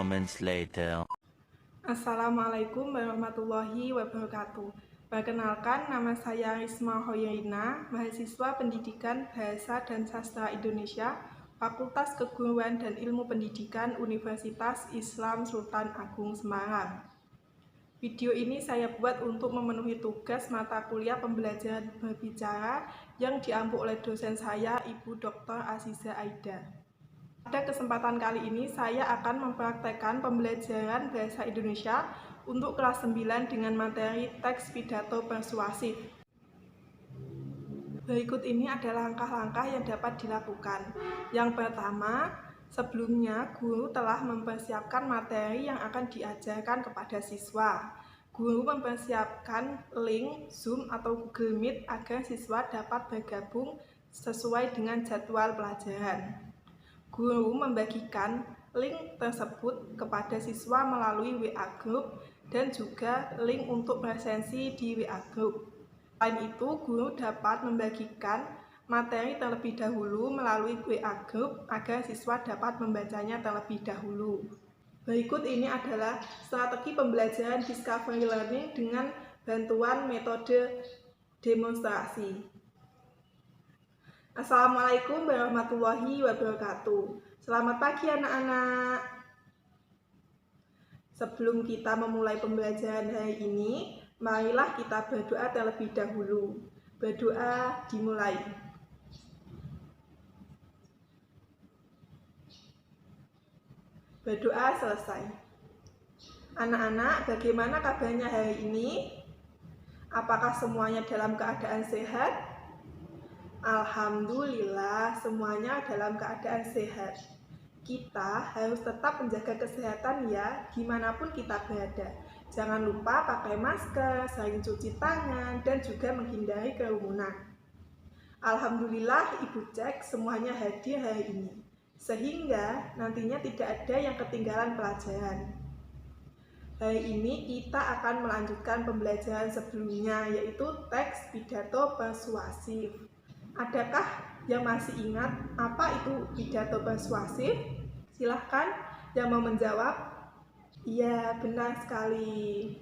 moments later. Assalamualaikum warahmatullahi wabarakatuh. Perkenalkan, nama saya Risma Hoyrina, mahasiswa Pendidikan Bahasa dan Sastra Indonesia, Fakultas Keguruan dan Ilmu Pendidikan Universitas Islam Sultan Agung Semarang. Video ini saya buat untuk memenuhi tugas mata kuliah pembelajaran berbicara yang diampu oleh dosen saya, Ibu Dr. Aziza Aida. Pada kesempatan kali ini, saya akan mempraktekkan pembelajaran bahasa Indonesia untuk kelas 9 dengan materi teks pidato persuasif. Berikut ini adalah langkah-langkah yang dapat dilakukan. Yang pertama, sebelumnya guru telah mempersiapkan materi yang akan diajarkan kepada siswa. Guru mempersiapkan link Zoom atau Google Meet agar siswa dapat bergabung sesuai dengan jadwal pelajaran. Guru membagikan link tersebut kepada siswa melalui WA Group dan juga link untuk presensi di WA Group. Selain itu, guru dapat membagikan materi terlebih dahulu melalui WA Group agar siswa dapat membacanya terlebih dahulu. Berikut ini adalah strategi pembelajaran Discovery Learning dengan bantuan metode demonstrasi. Assalamualaikum warahmatullahi wabarakatuh. Selamat pagi anak-anak. Sebelum kita memulai pembelajaran hari ini, marilah kita berdoa terlebih dahulu. Berdoa dimulai. Berdoa selesai. Anak-anak, bagaimana kabarnya hari ini? Apakah semuanya dalam keadaan sehat? Alhamdulillah, semuanya dalam keadaan sehat. Kita harus tetap menjaga kesehatan ya, dimanapun kita berada. Jangan lupa pakai masker, sering cuci tangan, dan juga menghindari kerumunan. Alhamdulillah, Ibu cek semuanya hadir hari ini, sehingga nantinya tidak ada yang ketinggalan pelajaran. Hari ini kita akan melanjutkan pembelajaran sebelumnya, yaitu teks pidato persuasif. Adakah yang masih ingat apa itu pidato persuasif? Silahkan yang mau menjawab. Iya, benar sekali.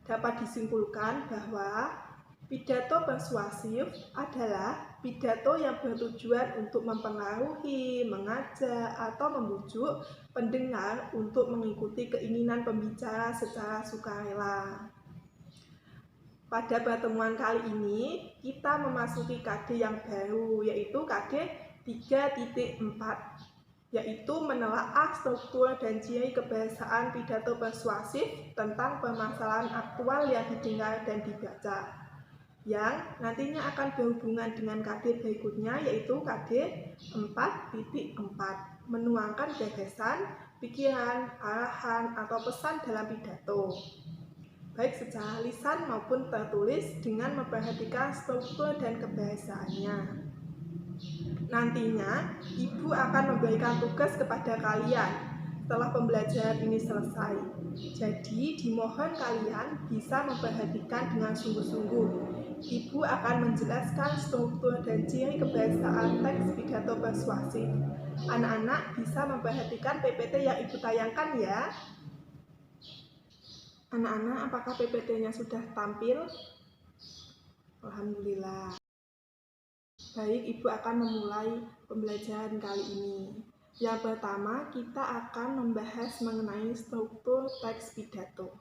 Dapat disimpulkan bahwa pidato persuasif adalah pidato yang bertujuan untuk mempengaruhi, mengajak, atau membujuk pendengar untuk mengikuti keinginan pembicara secara sukarela. Pada pertemuan kali ini, kita memasuki KD yang baru, yaitu KD 3.4, yaitu menelaah struktur dan ciri kebahasaan pidato persuasif tentang permasalahan aktual yang didengar dan dibaca, yang nantinya akan berhubungan dengan KD berikutnya, yaitu KD 4.4, menuangkan gagasan, pikiran, arahan, atau pesan dalam pidato, baik secara lisan maupun tertulis dengan memperhatikan struktur dan kebahasaannya. Nantinya, Ibu akan memberikan tugas kepada kalian setelah pembelajaran ini selesai. Jadi, dimohon kalian bisa memperhatikan dengan sungguh-sungguh. Ibu akan menjelaskan struktur dan ciri kebahasaan teks pidato persuasif. Anak-anak bisa memperhatikan PPT yang Ibu tayangkan ya. Anak-anak, apakah PPT-nya sudah tampil? Alhamdulillah. Baik, Ibu akan memulai pembelajaran kali ini. Yang pertama, kita akan membahas mengenai struktur teks pidato.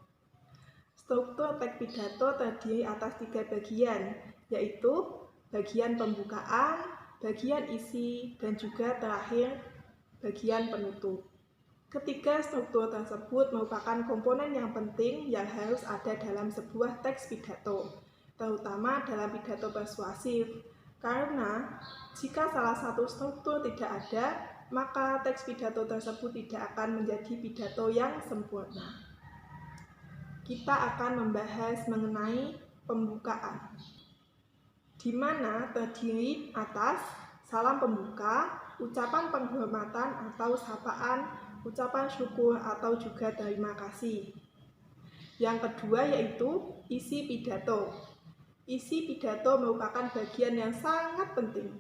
Struktur teks pidato terdiri atas 3 bagian, yaitu bagian pembukaan, bagian isi, dan juga terakhir bagian penutup. Ketiga struktur tersebut merupakan komponen yang penting yang harus ada dalam sebuah teks pidato, terutama dalam pidato persuasif, karena jika salah satu struktur tidak ada, maka teks pidato tersebut tidak akan menjadi pidato yang sempurna. Kita akan membahas mengenai pembukaan, di mana terdiri atas salam pembuka, ucapan penghormatan atau sapaan, ucapan syukur atau juga terima kasih. Yang kedua yaitu isi pidato. Isi pidato merupakan bagian yang sangat penting.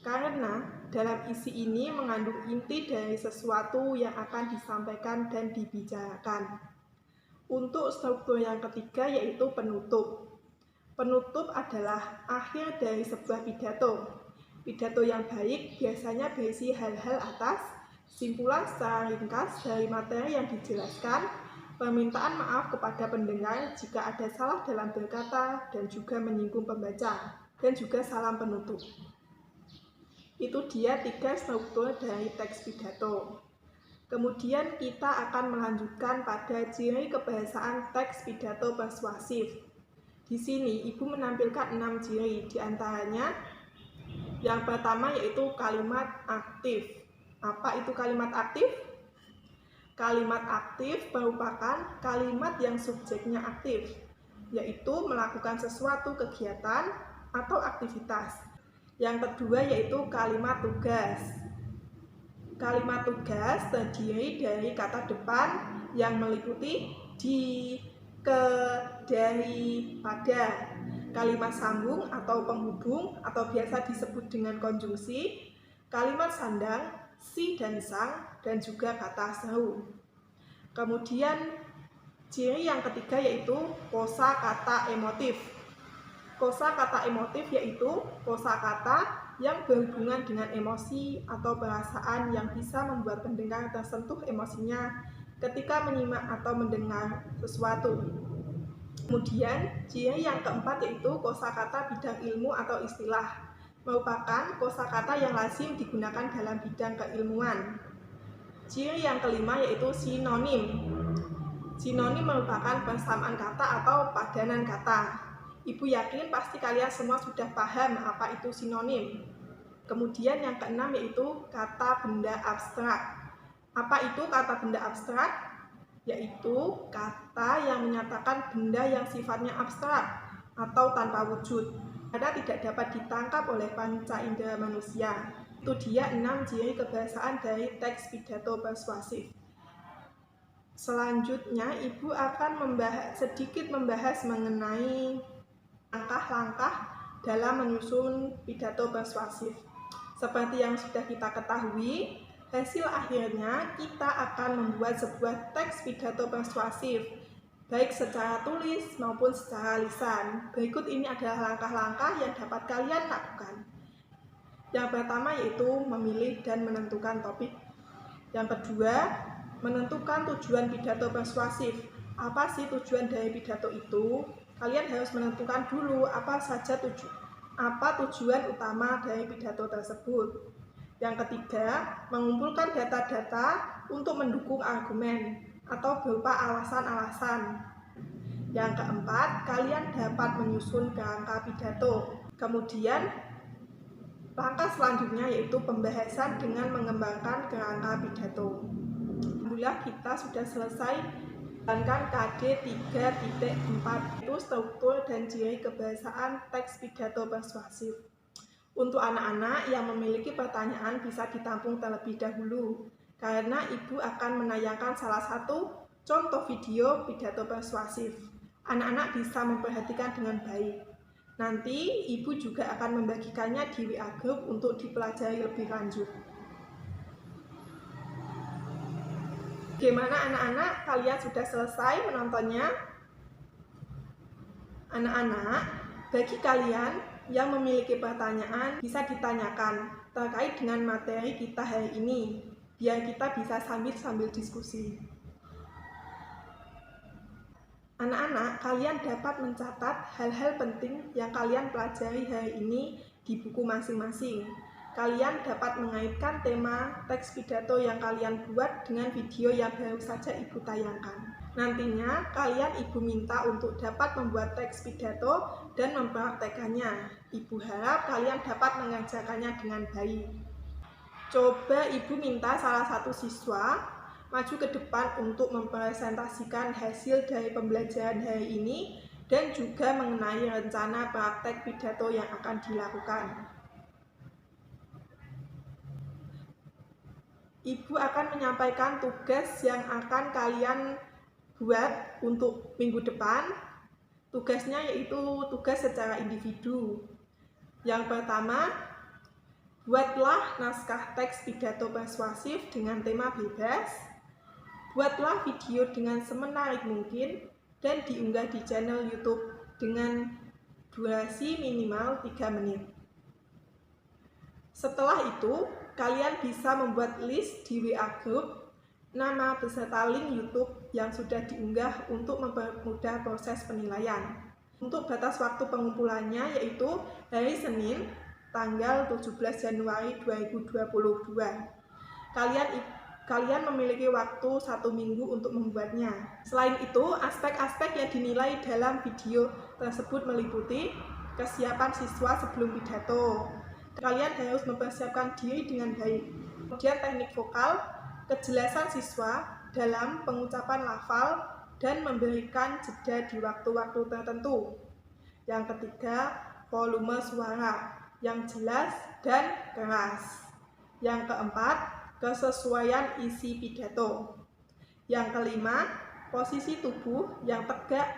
karena dalam isi ini mengandung inti dari sesuatu yang akan disampaikan dan dibicarakan. Untuk struktur yang ketiga yaitu penutup. Penutup adalah akhir dari sebuah pidato. Pidato yang baik biasanya berisi hal-hal atas, simpulan secara ringkas dari materi yang dijelaskan, permintaan maaf kepada pendengar jika ada salah dalam berkata dan juga menyinggung pembaca, dan juga salam penutup. Itu dia 3 struktur dari teks pidato. Kemudian kita akan melanjutkan pada ciri kebahasaan teks pidato persuasif. Di sini Ibu menampilkan 6 ciri, diantaranya yang pertama yaitu kalimat aktif. Apa itu kalimat aktif? Kalimat aktif merupakan kalimat yang subjeknya aktif, yaitu melakukan sesuatu kegiatan atau aktivitas. Yang kedua yaitu kalimat tugas. Kalimat tugas terdiri dari kata depan yang meliputi di, ke, dari, pada. Kalimat sambung atau penghubung atau biasa disebut dengan konjungsi. Kalimat sandang, si dan sang, dan juga kata seru. Kemudian ciri yang ketiga yaitu kosakata emotif. Kosakata emotif yaitu kosakata yang berhubungan dengan emosi atau perasaan yang bisa membuat pendengar tersentuh emosinya ketika menyimak atau mendengar sesuatu. Kemudian, ciri yang keempat yaitu kosakata bidang ilmu atau istilah, merupakan kosakata yang lazim digunakan dalam bidang keilmuan. Ciri yang kelima yaitu sinonim. Sinonim merupakan persamaan kata atau padanan kata. Ibu yakin pasti kalian semua sudah paham apa itu sinonim. Kemudian yang keenam yaitu kata benda abstrak. Apa itu kata benda abstrak? Yaitu kata yang menyatakan benda yang sifatnya abstrak atau tanpa wujud, karena tidak dapat ditangkap oleh panca indera manusia. Itu dia 6 ciri kebahasaan dari teks pidato persuasif. Selanjutnya, Ibu akan sedikit membahas mengenai langkah-langkah dalam menyusun pidato persuasif. Seperti yang sudah kita ketahui, hasil akhirnya kita akan membuat sebuah teks pidato persuasif, baik secara tulis maupun secara lisan. Berikut ini adalah langkah-langkah yang dapat kalian lakukan. Yang pertama yaitu memilih dan menentukan topik. Yang kedua, menentukan tujuan pidato persuasif. Apa sih tujuan dari pidato itu? Kalian harus menentukan dulu apa tujuan utama dari pidato tersebut. Yang ketiga, mengumpulkan data-data untuk mendukung argumen atau berupa alasan-alasan. Yang keempat, kalian dapat menyusun kerangka pidato. Kemudian, langkah selanjutnya yaitu pembahasan dengan mengembangkan kerangka pidato. Alhamdulillah kita sudah selesai menjalankan KD 3.4 itu struktur dan ciri kebahasaan teks pidato persuasif. Untuk anak-anak yang memiliki pertanyaan bisa ditampung terlebih dahulu, karena Ibu akan menayangkan salah satu contoh video pidato persuasif. Anak-anak bisa memperhatikan dengan baik. Nanti Ibu juga akan membagikannya di WA Group untuk dipelajari lebih lanjut. Bagaimana anak-anak? Kalian sudah selesai menontonnya? Anak-anak, bagi kalian yang memiliki pertanyaan bisa ditanyakan terkait dengan materi kita hari ini, biar kita bisa sambil diskusi. Anak-anak, kalian dapat mencatat hal-hal penting yang kalian pelajari hari ini di buku masing-masing. Kalian dapat mengaitkan tema teks pidato yang kalian buat dengan video yang baru saja Ibu tayangkan. Nantinya, kalian Ibu minta untuk dapat membuat teks pidato dan mempraktekannya. Ibu harap kalian dapat mengerjakannya dengan baik. Coba Ibu minta salah satu siswa maju ke depan untuk mempresentasikan hasil dari pembelajaran hari ini dan juga mengenai rencana praktek pidato yang akan dilakukan. Ibu akan menyampaikan tugas yang akan kalian buat untuk minggu depan. Tugasnya yaitu tugas secara individu. Yang pertama, Buatlah naskah teks pidato persuasif dengan tema bebas. Buatlah video dengan semenarik mungkin dan diunggah di channel YouTube dengan durasi minimal 3 menit. Setelah itu, kalian bisa membuat list di WA Group nama beserta link YouTube yang sudah diunggah untuk mempermudah proses penilaian. Untuk batas waktu pengumpulannya yaitu hari Senin, tanggal 17 Januari 2022. Kalian memiliki waktu 1 minggu untuk membuatnya. Selain itu, aspek-aspek yang dinilai dalam video tersebut meliputi kesiapan siswa sebelum pidato. Kalian harus mempersiapkan diri dengan baik. Kemudian teknik vokal, kejelasan siswa dalam pengucapan lafal dan memberikan jeda di waktu-waktu tertentu. Yang ketiga, volume suara yang jelas dan keras. Yang keempat, kesesuaian isi pidato. Yang kelima, posisi tubuh yang tegak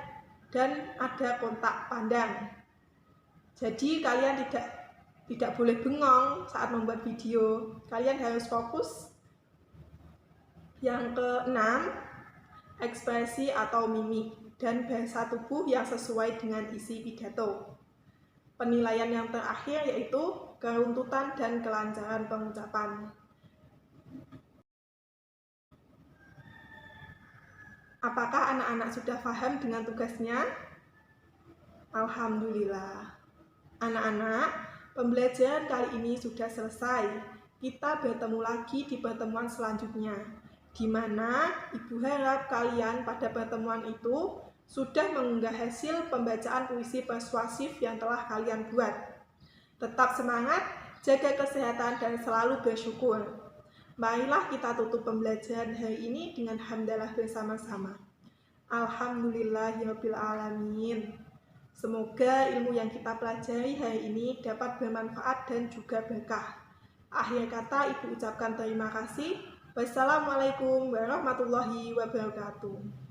dan ada kontak pandang. Jadi kalian tidak boleh bengong saat membuat video. Kalian harus fokus. Yang keenam, ekspresi atau mimik dan bahasa tubuh yang sesuai dengan isi pidato. Penilaian yang terakhir yaitu keruntutan dan kelancaran pengucapan. Apakah anak-anak sudah paham dengan tugasnya? Alhamdulillah. Anak-anak, pembelajaran kali ini sudah selesai. Kita bertemu lagi di pertemuan selanjutnya, di mana Ibu harap kalian pada pertemuan itu sudah mengunggah hasil pembacaan puisi persuasif yang telah kalian buat. Tetap semangat, jaga kesehatan, dan selalu bersyukur. Marilah kita tutup pembelajaran hari ini dengan hamdalah bersama-sama. Alhamdulillahirabbil alamin. Semoga ilmu yang kita pelajari hari ini dapat bermanfaat dan juga berkah. Akhir kata Ibu ucapkan terima kasih. Wassalamualaikum warahmatullahi wabarakatuh.